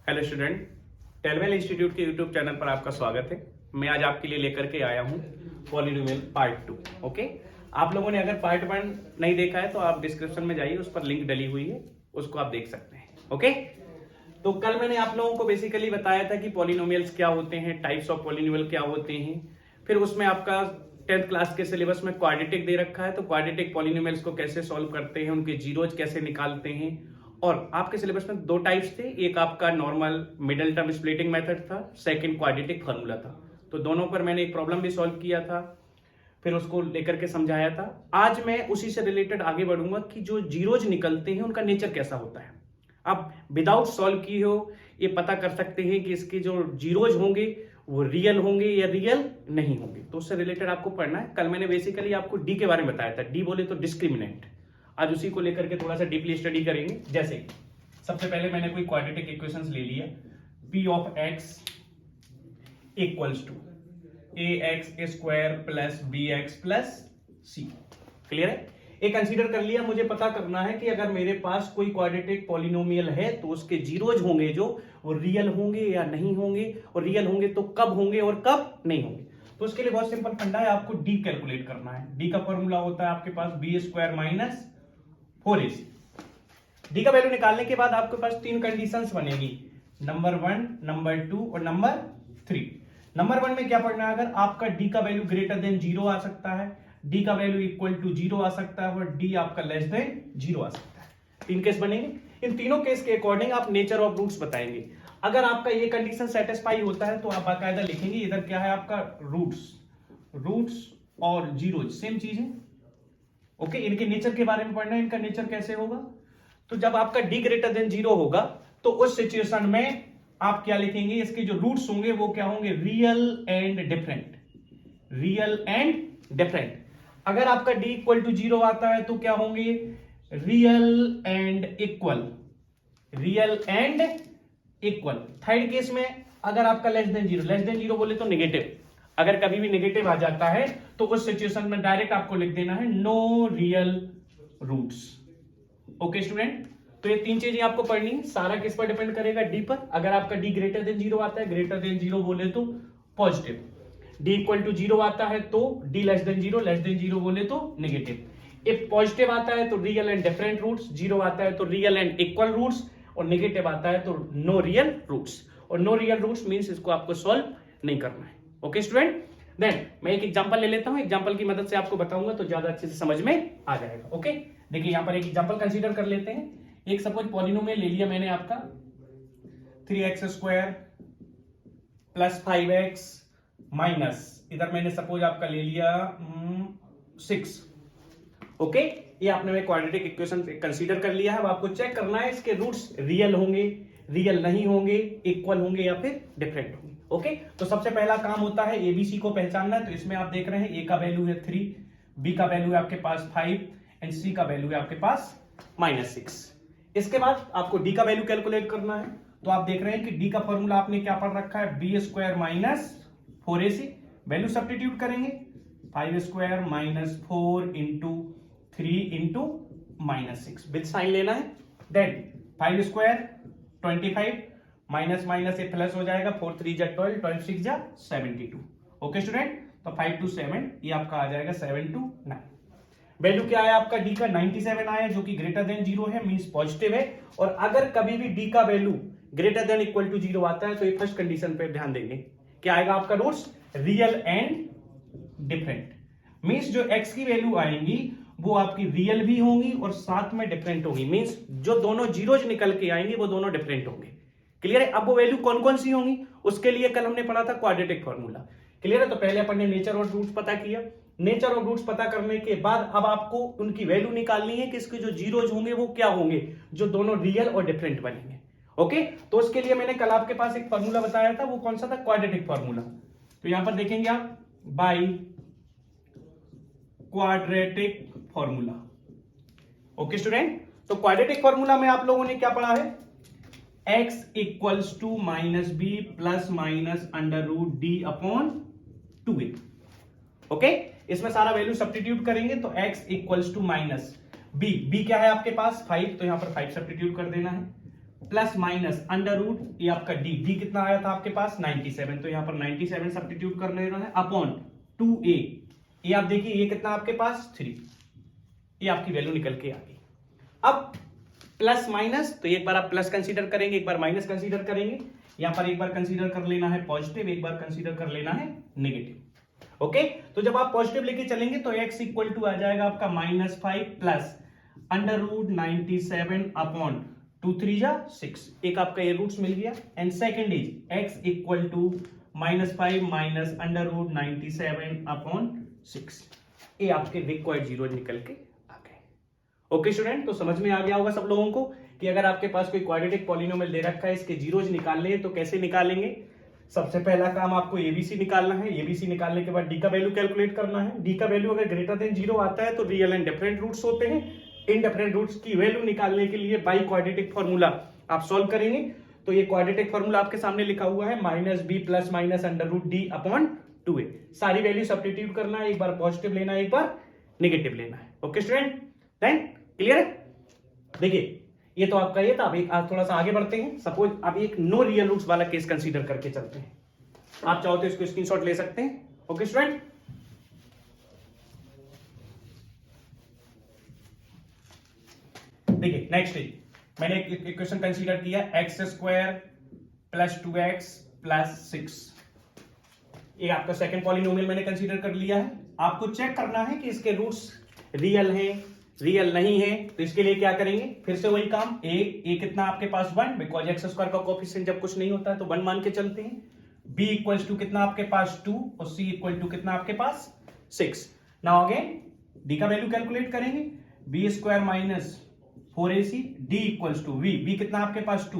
Hello student, टेलवेल institute के YouTube channel पर आपका स्वागत है। मैं आज आपके लिए लेकर के आया हूँ पॉलिनोमियल पार्ट 2। ओके, आप लोगों ने अगर पार्ट 1 नहीं देखा है तो आप डिस्क्रिप्शन में जाइए, उस पर लिंक डली हुई है, उसको आप देख सकते हैं। ओके, तो कल मैंने आप लोगों को बेसिकली बताया था कि पॉलिनोमियल्स क्या होते हैं, टाइप्स ऑफ पॉलिनोमियल क्या होते हैं। फिर उसमें आपका 10th क्लास के सिलेबस में क्वाड्रेटिक दे रखा है, तो क्वाड्रेटिक पॉलिनोमियल्स को कैसे सॉल्व करते हैं, उनके जीरोज कैसे निकालते हैं। और आपके सिलेबस में दो टाइप्स थे, एक आपका normal middle term splitting method था, सेकंड क्वाड्रेटिक फार्मूला था। तो दोनों पर मैंने एक प्रॉब्लम भी सॉल्व किया था, फिर उसको लेकर के समझाया था। आज मैं उसी से रिलेटेड आगे बढ़ूंगा कि जो जीरोज निकलते हैं उनका नेचर कैसा होता है। आप विदाउट सॉल्व किए हो ये पता कर सकते हैं कि इसके जो जीरोज होंगे वो रियल होंगे या रियल नहीं होंगे। तो उससे रिलेटेड आपको पढ़ना है। कल मैंने बेसिकली आपको डी के बारे में बताया था, डी बोले तो डिस्क्रिमिनेंट। आज उसी को लेकर के थोड़ा सा डीपली स्टडी करेंगे। जैसे सबसे पहले मैंने कोई क्वाड्रेटिक इक्वेशंस ले लिया, p of x equals to ax square plus bx plus c। Clear है? एक कंसीडर कर लिया। मुझे पता करना है कि अगर मेरे पास कोई क्वाड्रेटिक पॉलिनोमियल है तो उसके जीरोज होंगे जो वो रियल होंगे या नहीं होंगे, और रियल होंगे तो कब होंगे और कब नहीं होंगे। तो उसके लिए बहुत सिंपल फंडा है, आपको डी कैलकुलेट करना है। डी का फॉर्मूला होता है आपके पास B square minus 4ac। D का वैल्यू निकालने के बाद आपके पास तीन कंडीशंस बनेगी, नंबर 1, नंबर 2 और नंबर 3। नंबर 1 में क्या पढ़ना है, अगर आपका डी का वैल्यू ग्रेटर देन 0 आ सकता है, डी का वैल्यू इक्वल टू 0 आ सकता है और डी आपका लेस देन 0 आ सकता है। तीन केस बनेंगे। इन तीनों केस के अकॉर्डिंग आप नेचर ऑफ रूट्स बताएंगे। अगर आपका ये कंडीशन सेटिस्फाई होता है तो आप बाकायदा लिखेंगे इधर क्या है आपका रूट्स और जीरो सेम चीज है। ओके, इनके नेचर के बारे में पढ़ना है, इनका नेचर कैसे होगा। तो जब आपका डी ग्रेटर देन 0 होगा तो उस सिचुएशन में आप क्या लिखेंगे, इसके जो रूट्स होंगे वो क्या होंगे, real and different. Real and different. अगर आपका डी इक्वल टू 0 आता है तो क्या होंगे, real and equal. Real and equal. Third case में अगर आपका लेस देन 0 बोले तो नेगेटिव। अगर कभी भी नेगेटिव आ जाता है तो उस सिचुएशन में डायरेक्ट आपको लिख देना है no real roots. Okay student, तो ये तीन चीजें आपको पढ़नी है। सारा किस पर डिपेंड करेगा, डी पर। अगर आपका डी ग्रेटर देन 0 आता है, ग्रेटर देन 0 बोले तो पॉजिटिव। डी इक्वल टू 0 आता है तो डी लेस देन 0 बोले तो नेगेटिव। इफ पॉजिटिव आता है तो रियल एंड डिफरेंट रूट्स, 0 आता है तो रियल एंड इक्वल रूट्स, और नेगेटिव आता है तो नो रियल रूट्स। और नो रियल रूट्स मींस इसको आपको सॉल्व नहीं करना है। ओके स्टूडेंट, देन मैं एक एग्जांपल ले लेता हूं, एग्जांपल की मदद से आपको बताऊंगा तो ज्यादा अच्छे से समझ में आ जाएगा। ओके, देखिए यहां पर एक एग्जांपल कंसीडर कर लेते हैं। एक सपोज पॉलिनोमियल ले लिया मैंने आपका 3x square plus 5x minus, इधर मैंने सपोज आपका ले लिया 6। ओके, ये आपने मैं क्वाड्रेटिक इक्वेशन कंसीडर कर लिया है। अब आपको चेक करना है इसके रूट्स रियल होंगे, रियल नहीं होंगे, इक्वल होंगे या फिर डिफरेंट होंगे। ओके, तो सबसे पहला काम होता है एबीसी को पहचानना है। तो इसमें आप देख रहे हैं ए का वैल्यू है 3, बी का वैल्यू है आपके पास 5 एंड सी का वैल्यू है आपके पास -6। इसके बाद आपको डी का वैल्यू कैलकुलेट करना है। तो आप देख रहे हैं कि डी का फॉर्मूला आपने क्या पढ़ रखा है, b square minus 4ac। Value substitute करेंगे, 5 square minus 4 into 3 into -6 with sign लेना है। देन 5 स्क्वायर 25 माइनस माइनस ये प्लस हो जाएगा, 4 3 जा 12, 12 6 जा 72। ओके स्टूडेंट, तो 5 to 7 ये आपका आ जाएगा 7 to 9। वैल्यू क्या आया आपका डी का 97 आया, जो कि ग्रेटर देन 0 है, मींस पॉजिटिव है। और अगर कभी भी डी का value greater than equal to 0 आता है तो ये फर्स्ट कंडीशन पे ध्यान देंगे, क्या आएगा आपका roots real and different. Means जो एक्स की वैल्यू आएंगी वो आपकी रियल भी होंगी और साथ में डिफरेंट होंगी। मींस जो दोनों जीरोज निकल के आएंगे वो दोनों डिफरेंट होंगे। क्लियर है? अब वो वैल्यू कौन कौन सी होंगी उसके लिए कल हमने पढ़ा था क्वाड्रेटिक फॉर्मूला। क्लियर है? तो पहले अपन ने नेचर और रूट्स पता किया। नेचर और रूट्स पता करने के बाद अब आपको उनकी वैल्यू निकालनी है कि इसके जो जीरोज होंगे वो क्या होंगे, जो दोनों रियल और डिफरेंट बनेंगे। ओके, तो उसके लिए मैंने कल आपके पास एक फॉर्मूला बताया था, वो कौन सा था, क्वाड्रेटिक फॉर्मूला। तो यहां पर देखेंगे आप by quadratic formula. Okay student, तो क्वाड्रेटिक फॉर्मूला में आप लोगों ने क्या पढ़ा है, x equals to minus b plus minus under root D upon 2a। Okay, इसमें सारा वैल्यू सब्स्टिट्यूट करेंगे तो x equals to minus b क्या है आपके पास 5, तो यहां पर 5 सब्स्टिट्यूट कर देना है, प्लस माइनस अंडर रूट ये आपका डी कितना आया था आपके पास 97, तो यहां पर 97 सब्स्टिट्यूट कर लेना है अपॉन 2a, ये आप देखिए ये कितना आपके पास 3, ये आपकी वैल्यू निकल के आ गई। अब प्लस माइनस, तो एक बार आप प्लस कंसीडर करेंगे, एक बार माइनस कंसीडर करेंगे, यहां पर एक बार कंसीडर कर लेना है पॉजिटिव, एक बार कंसीडर कर लेना है नेगेटिव। ओके, तो जब आप पॉजिटिव लेके चलेंगे तो x इक्वल टू आ जाएगा आपका -5 प्लस अंडर रूट 97 अपॉन 2 3 जा 6, एक आपका ये रूट्स मिल गया। And second is x equal to -5 minus under root 97 upon 6, ये आपके रिक्वायर्ड जीरो निकल के आ गए। ओके स्टूडेंट, तो समझ में आ गया होगा सब लोगों को कि अगर आपके पास कोई क्वाड्रेटिक पॉलिनोमियल दे रखा है, इसके जीरोज निकालने हैं तो कैसे निकालेंगे। सबसे पहला काम आपको एबीसी निकालना है, एबीसी निकालने के बाद डी का वैल्यू कैलकुलेट करना है। डी का वैल्यू अगर ग्रेटर देन 0 आता है तो रियल एंड डिफरेंट रूट्स होते हैं। इन डिफरेंट रूट्स की वैल्यू निकालने के लिए बाई क्वाड्रेटिक फॉर्मूला आप सॉल्व करेंगे। तो ये क्वाड्रेटिक फॉर्मूला आपके सामने लिखा हुआ है -b plus minus under root D upon 2a, सारी वैल्यू सब्स्टिट्यूट करना है, एक बार पॉजिटिव लेना है, एक बार नेगेटिव लेना है। ओके स्टूडेंट, देन क्लियर है। देखिए ये तो आपका ये था, अब आप थोड़ा सा आगे बढ़ते हैं। सपोज आप एक नो रियल रूट्स वाला केस कंसीडर करके चलते हैं, आप चाहो तो इसको स्क्रीनशॉट ले सकते हैं। ओके स्टूडेंट, देखिए नेक्स्ट मैंने एक इक्वेशन कंसीडर किया x² प्लस 2x प्लस 6, ये आपका सेकंड पॉलिनोमियल मैंने कंसीडर कर लिया है। आपको चेक करना है कि इसके रूट्स रियल हैं रियल नहीं है, तो इसके लिए क्या करेंगे, फिर से वही काम, a कितना आपके पास 1, बिकॉज x² का कोएफिशिएंट जब कुछ नहीं होता है तो 1 मान के चलते हैं। b इक्वल्स टू कितना आपके पास 2 और c इक्वल टू कितना आपके पास 6। नाउ अगेन d का वैल्यू कैलकुलेट करेंगे, b² minus 4ac, d equals to v कितना आपके पास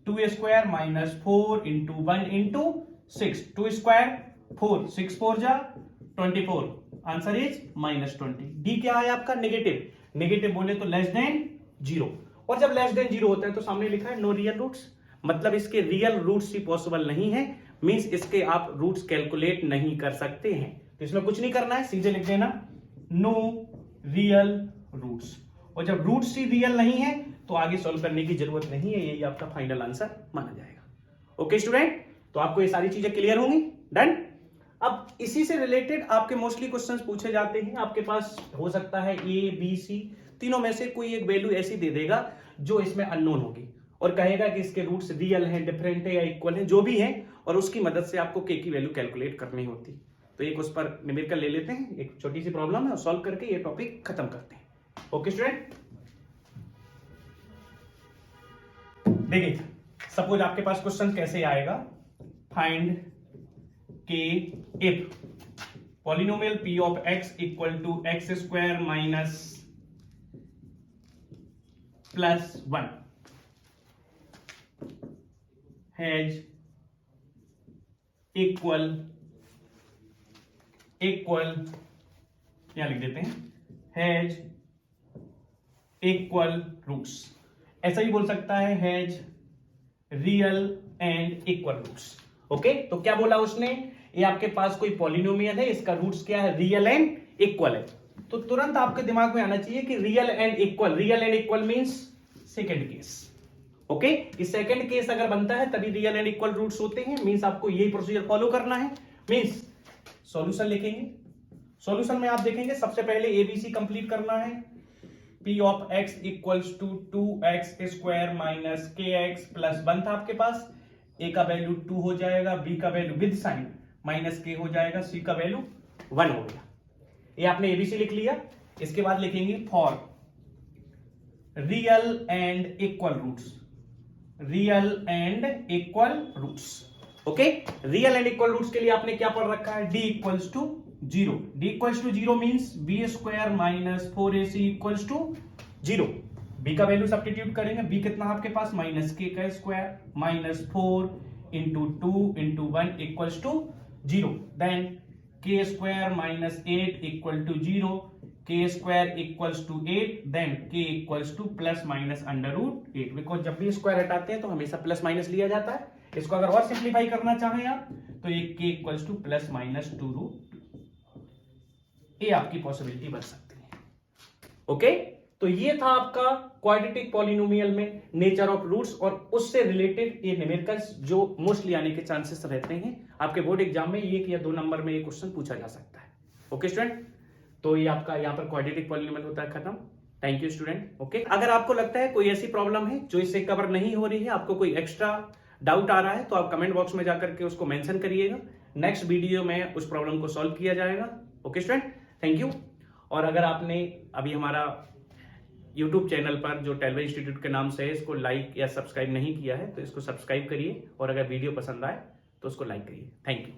2a² minus 4 into 1 into 6, 2 square 4, 6 4 जा 24, आंसर इज -20। डी क्या है आपका नेगेटिव, नेगेटिव बोले तो लेस देन 0, और जब लेस देन 0 होता है तो सामने लिखा है नो रियल रूट्स, मतलब इसके रियल रूट्स ही पॉसिबल नहीं है, मींस इसके आप रूट्स कैलकुलेट नहीं कर सकते हैं। तो इसमें कुछ नहीं करना है, सीधे लिख देना नो रियल रूट्स, और जब रूट्स ही रियल नहीं है तो आगे सॉल्व करने की जरूरत नहीं है, यही आपका फाइनल आंसर माना जाएगा। ओके स्टूडेंट, तो आपको ये सारी चीजें क्लियर होंगी, डन। अब इसी से रिलेटेड आपके मोस्टली क्वेश्चंस पूछे जाते हैं। आपके पास हो सकता है ए बी सी तीनों में से कोई एक वैल्यू ऐसी दे देगा जो इसमें अननोन होगी और कहेगा कि इसके रूट्स रियल हैं, डिफरेंट है या इक्वल है, जो भी है, और उसकी मदद से आपको के की वैल्यू कैलकुलेट करनी होती। तो एक उस पर न्यूमेरिकल ले लेते हैं, एक छोटी सी प्रॉब्लम है और सॉल्व करके ये टॉपिक खत्म करते हैं। ओके स्टूडेंट, देखिए सपोज आपके पास क्वेश्चन कैसे आएगा, find k if polynomial p of x equal to x² minus +1 has equal यहां लिख देते हैं हैज इक्वल रूट्स, ऐसा ही बोल सकता है has real and equal roots. Okay, तो क्या बोला उसने, ये आपके पास कोई पॉलिनोमियल है, इसका रूट्स क्या है, रियल एंड इक्वल है, तो तुरंत आपके दिमाग में आना चाहिए कि real and equal means second case. Okay, इस सेकंड केस अगर बनता है तभी रियल एंड इक्वल रूट्स होते हैं, मींस आपको यही प्रोसीजर फॉलो करना है। मींस सॉल्यूशन लिखेंगे, सॉल्यूशन में आप देखेंगे सबसे पहले एबीसी कंप्लीट करना है, p of x equals to 2x² minus kx plus 1 था आपके पास, a का वैल्यू 2 हो जाएगा, b का value with sign minus k हो जाएगा, c का वैल्यू 1 हो गया। ये आपने एबीसी लिख लिया। इसके बाद लिखेंगे for real and equal roots, real and equal roots. Okay, real and equal roots के लिए आपने क्या पढ़ रखा है, d equals to 0, d equals to 0 means b² minus 4ac equals to 0, b का वैल्यू सब्स्टिट्यूट करेंगे, b कितना आपके पास -k का square minus 4 into 2 into 1 equals to 0, then k² minus 8 equal to 0, k² equals to 8, then k equals to plus minus √8, because जब भी square हटाते हैं तो हमेशा प्लस माइनस लिया जाता है। इसको अगर और सिंप्लीफाई करना चाहें आप तो ये k equals to plus minus 2√, ये आपकी पॉसिबिलिटी बन सकती है। ओके, तो ये था आपका क्वाड्रेटिक पॉलिनोमियल में नेचर ऑफ रूट्स और उससे रिलेटेड ये न्यूमेरिकल्स जो मोस्टली आने के चांसेस रहते हैं आपके बोर्ड एग्जाम में। 1 या 2 नंबर में ये क्वेश्चन पूछा जा सकता है। ओके स्टूडेंट, तो ये आपका यहाँ पर क्वाड्रेटिक पॉलिनोमियल होता है खत्म। Thank you student. ओके, अगर आपको लगता है कोई ऐसी प्रॉब्लम है जो इससे कवर नहीं हो रही है, आपको कोई एक्स्ट्रा डाउट आ रहा है, तो आप कमेंट बॉक्स में जाकर के उसको मेंशन करिएगा। नेक्स्ट वीडियो में उस प्रॉब्लम को सॉल्व किया जाएगा। Okay student, thank you. और अगर आपने अभी हमारा YouTube चैनल पर जो टेलवे इंस्टीट्यूट के नाम से है इसको लाइक या सब्सक्राइब नहीं किया है तो इसको सब्सक्राइब करिए, और अगर वीडियो पसंद आए तो उसको लाइक करिए। Thank you.